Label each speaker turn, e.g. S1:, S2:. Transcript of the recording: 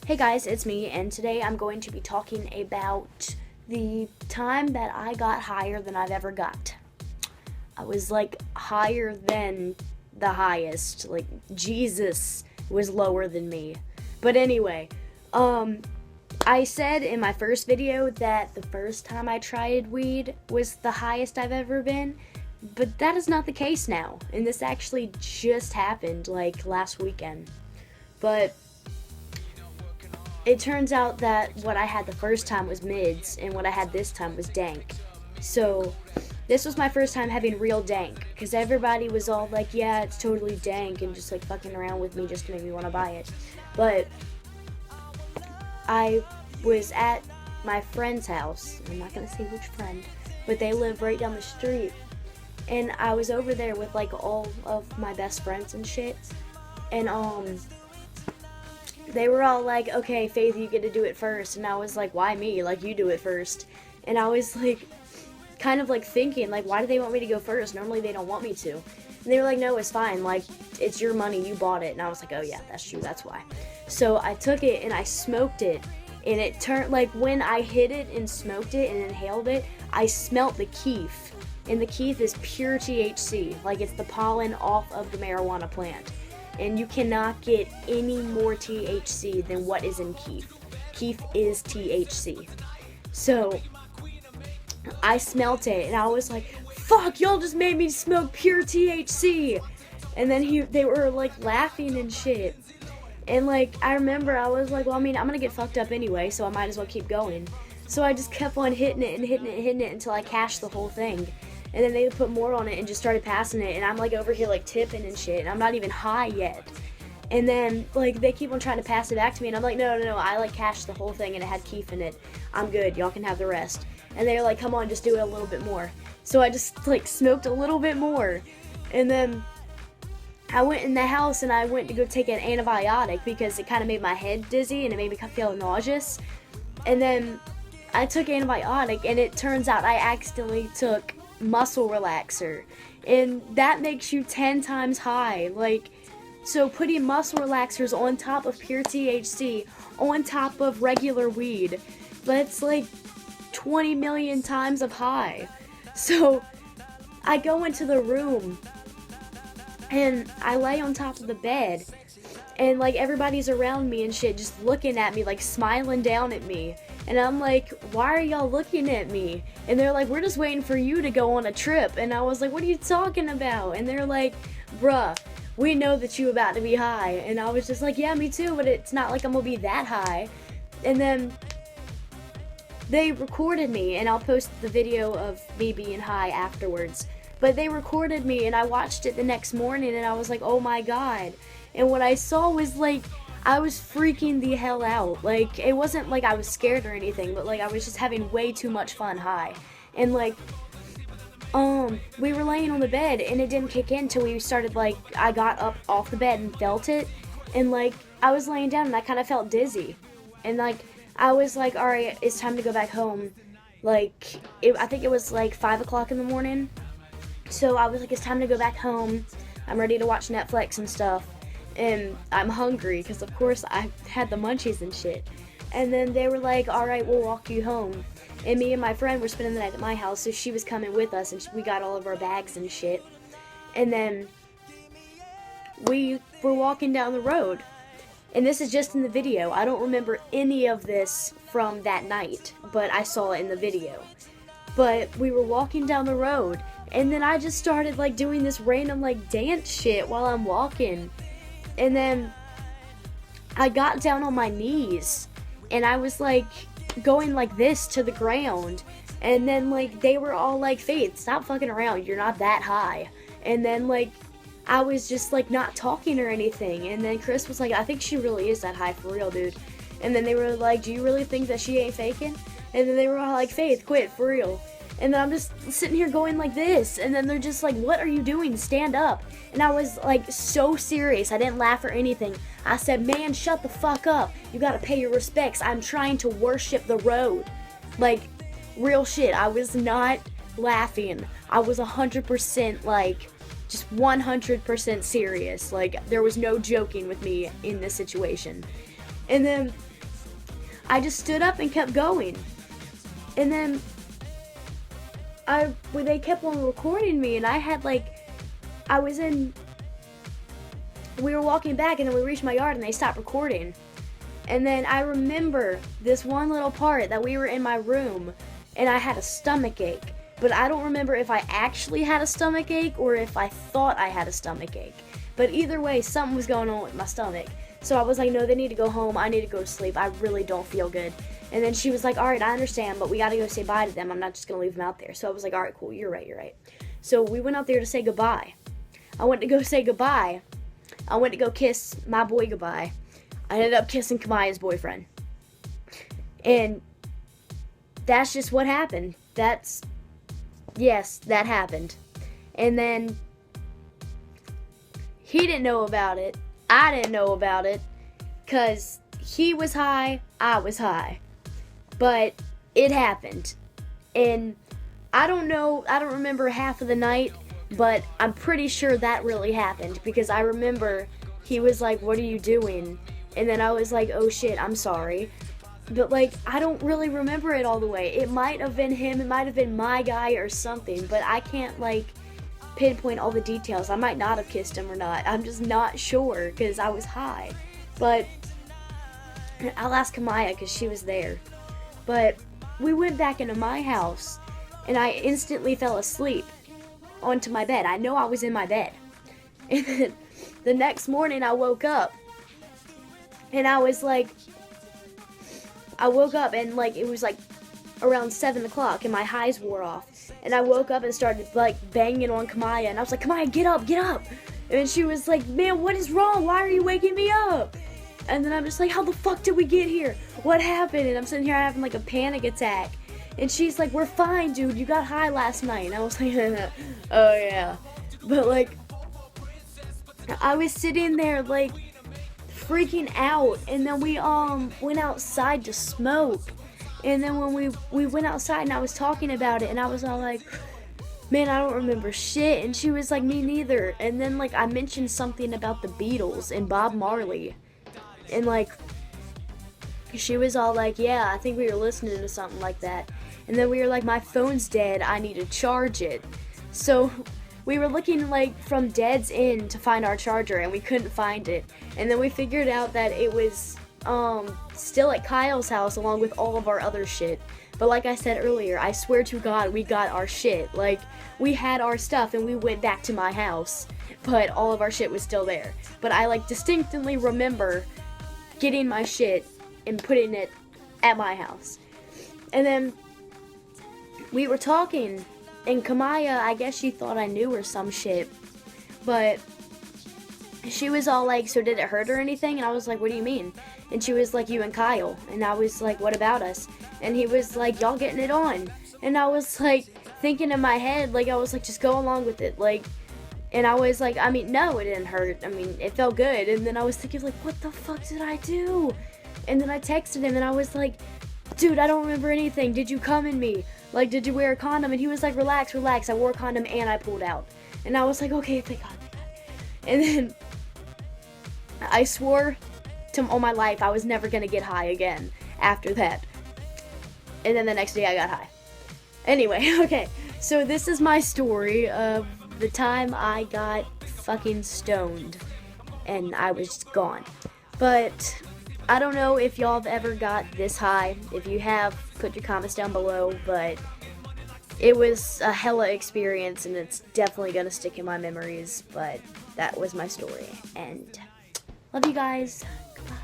S1: Hey guys, it's me, and today I'm going to be talking about the time that I got higher than I've ever got. I was like higher than the highest. Like Jesus was lower than me. But anyway, I said in my first video that the first time I tried weed was the highest I've ever been, but that is not the case now. And this actually just happened like last weekend. But it turns out that what I had the first time was mids, and what I had this time was dank. So, this was my first time having real dank, because everybody was all like, yeah, it's totally dank, and just like fucking around with me just to make me want to buy it. But I was at my friend's house. I'm not going to say which friend, but they live right down the street. And I was over there with like all of my best friends and shit. And they were all like, okay, Faith, you get to do it first. And I was like, why me? Like, you do it first. And I was like, kind of like thinking, like, why do they want me to go first? Normally they don't want me to. And they were like, no, it's fine. Like, it's your money. You bought it. And I was like, oh yeah, that's true. That's why. So I took it and I smoked it. And it turned, like, when I hit it and smoked it and inhaled it, I smelt the keef. And the keef is pure THC. Like, it's the pollen off of the marijuana plant. And you cannot get any more THC than what is in keef. Keef is THC. So, I smelt it, and I was like, fuck, y'all just made me smoke pure THC. And then they were, like, laughing and shit. And, like, I remember I was like, well, I mean, I'm gonna get fucked up anyway, so I might as well keep going. So I just kept on hitting it and hitting it and hitting it until I cashed the whole thing. And then they put more on it and just started passing it, and I'm like over here like tipping and shit, and I'm not even high yet. And then like they keep on trying to pass it back to me, and I'm like, no, I like cashed the whole thing and it had keef in it. I'm good, y'all can have the rest. And they're like, come on, just do it a little bit more. So I just like smoked a little bit more, and then I went in the house and I went to go take an antibiotic because it kind of made my head dizzy and it made me feel nauseous. And then I took antibiotic, and it turns out I accidentally took muscle relaxer, and that makes you 10 times high. Like, so putting muscle relaxers on top of pure THC on top of regular weed, that's like 20 million times of high. So I go into the room and I lay on top of the bed, and like everybody's around me and shit just looking at me, like smiling down at me. And I'm like, why are y'all looking at me? And they're like, we're just waiting for you to go on a trip. And I was like, what are you talking about? And they're like, bruh, we know that you about to be high. And I was just like, yeah, me too, but it's not like I'm gonna be that high. And then they recorded me, and I'll post the video of me being high afterwards. But they recorded me, and I watched it the next morning, and I was like, oh my god. And what I saw was like, I was freaking the hell out. Like, it wasn't like I was scared or anything, but like I was just having way too much fun high. And like, we were laying on the bed, and it didn't kick in till we started, like, I got up off the bed and felt it. And like, I was laying down and I kind of felt dizzy. And like, I was like, alright, it's time to go back home. Like, I think it was like 5 o'clock in the morning. So I was like, it's time to go back home. I'm ready to watch Netflix and stuff. And I'm hungry because of course I had the munchies and shit. And then they were like, alright, we'll walk you home. And me and my friend were spending the night at my house, so she was coming with us, and we got all of our bags and shit. And then we were walking down the road. And this is just in the video. I don't remember any of this from that night, but I saw it in the video. But we were walking down the road, and then I just started like doing this random like dance shit while I'm walking. And then I got down on my knees, and I was like going like this to the ground. And then like they were all like, Faith, stop fucking around, you're not that high. And then like I was just like not talking or anything. And then Chris was like, I think she really is that high for real, dude. And then they were like, do you really think that she ain't faking? And then they were all like, Faith, quit, for real. And then I'm just sitting here going like this, and then they're just like, what are you doing? Stand up. And I was like so serious. I didn't laugh or anything. I said, man, shut the fuck up. You gotta pay your respects. I'm trying to worship the road. Like, real shit. I was not laughing. I was 100% like, just 100% serious. Like, there was no joking with me in this situation. And then I just stood up and kept going. And then they kept on recording me, and I had like, we were walking back, and then we reached my yard and they stopped recording. And then I remember this one little part that we were in my room and I had a stomach ache. But I don't remember if I actually had a stomach ache or if I thought I had a stomach ache. But either way, something was going on with my stomach. So I was like, no, they need to go home. I need to go to sleep. I really don't feel good. And then she was like, all right, I understand, but we got to go say bye to them. I'm not just going to leave them out there. So I was like, all right, cool. You're right. So we went out there to say goodbye. I went to go say goodbye. I went to go kiss my boy goodbye. I ended up kissing Kamaya's boyfriend. And that's just what happened. Yes, that happened. And then he didn't know about it. I didn't know about it. Because he was high, I was high. But it happened. And I don't remember half of the night, but I'm pretty sure that really happened. Because I remember he was like, what are you doing? And then I was like, oh shit, I'm sorry. But like, I don't really remember it all the way. It might have been him, it might have been my guy or something, but I can't like pinpoint all the details. I might not have kissed him or not. I'm just not sure because I was high. But I'll ask Kamaya because she was there. But we went back into my house and I instantly fell asleep onto my bed. I know I was in my bed. And then the next morning I woke up and I woke up and like it was like around 7 o'clock and my highs wore off. And I woke up and started like banging on Kamaya and I was like, Kamaya, get up. And she was like, man, what is wrong? Why are you waking me up? And then I'm just like, how the fuck did we get here? What happened? And I'm sitting here having like a panic attack. And she's like, we're fine, dude. You got high last night. And I was like, oh yeah. But like, I was sitting there like freaking out, and then we went outside to smoke. And then when we went outside and I was talking about it and I was all like, man, I don't remember shit. And she was like, me neither. And then like I mentioned something about the Beatles and Bob Marley, and like she was all like, yeah, I think we were listening to something like that. And then we were like, my phone's dead, I need to charge it. So we were looking like from Dead's End to find our charger and we couldn't find it. And then we figured out that it was still at Kyle's house along with all of our other shit. But like I said earlier, I swear to God, we got our shit. Like, we had our stuff and we went back to my house, but all of our shit was still there. But I like distinctly remember getting my shit and putting it at my house. And then we were talking, and Kamaya, I guess she thought I knew or some shit, but she was all like, so did it hurt or anything? And I was like, what do you mean? And she was like, you and Kyle. And I was like, what about us? And he was like, y'all getting it on. And I was like, thinking in my head, like, I was like, just go along with it. Like, and I was like, I mean, no, it didn't hurt. I mean, it felt good. And then I was thinking, like, what the fuck did I do? And then I texted him and I was like, dude, I don't remember anything. Did you come in me? Like, did you wear a condom? And he was like, relax. I wore a condom and I pulled out. And I was like, okay, thank God. And then I swore to all my life I was never gonna get high again after that. And then the next day I got high. Anyway, okay. So this is my story of the time I got fucking stoned and I was gone. But I don't know if y'all have ever got this high. If you have, put your comments down below. But it was a hella experience and it's definitely gonna stick in my memories. But that was my story. And love you guys. Goodbye.